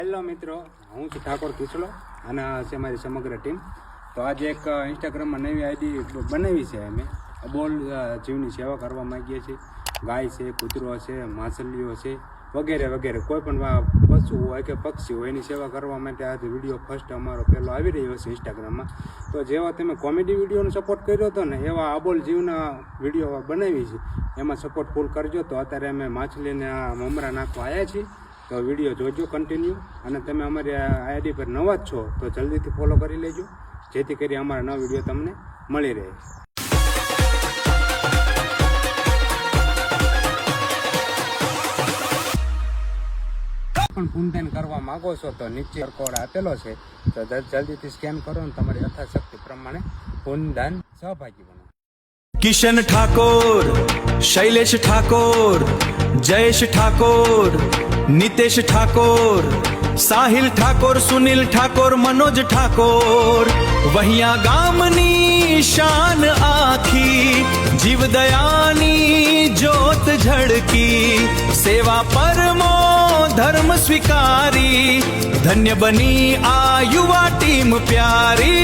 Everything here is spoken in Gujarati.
હેલો મિત્રો, હું છું ઠાકોર કિચલો અને આ છે મારી સમગ્ર ટીમ. તો આજે એક ઇન્સ્ટાગ્રામમાં નવી આઈડી બનાવી છે. અમે અબોલ જીવની સેવા કરવા માંગીએ છીએ. ગાય છે, કૂતરો છે, માછલીઓ છે, વગેરે વગેરે કોઈ પણ પશુ હોય કે પક્ષી હોય એની સેવા કરવા માટે આજે વિડીયો ફર્સ્ટ અમારો પહેલો આવી રહ્યો છે ઇન્સ્ટાગ્રામમાં. તો જેવા તમે કોમેડી વિડીયોનો સપોર્ટ કર્યો હતો ને, એવા અબોલ જીવના વિડીયો બનાવી છે. એમાં સપોર્ટ ફૂલ કરજો. તો અત્યારે અમે માછલીને મમરા નાખવા આવ્યા છીએ. તો વિડીયો જોજો કન્ટિન્યુ. અને તમે અમારી આઈડી પર નવા જ છો તો જલ્દીથી ફોલો કરી લેજો, જેથી કરી અમારા નવા વિડીયો તમને મળી રહે. પણ પૂનદાન કરવા માંગો છો તો નીચે કોડ આપેલો છે, તો જલ્દીથી સ્કેન કરો અને તમારી યથાશક્તિ પ્રમાણે પૂનદાન સહભાગી બનો. કિશન ઠાકોર, શૈલેષ ઠાકોર, જયેશ ઠાકોર, નિતેશ ઠાકોર, સાહિલ ઠાકોર, સુનિલ ઠાકોર, મનોજ ઠાકોર, વહિયા ગામની શાન આખી, જીવદયાની જ્યોત ઝળકી, સેવા પરમો ધર્મ સ્વીકારી, ધન્ય બની આ યુવા ટીમ પ્યારી.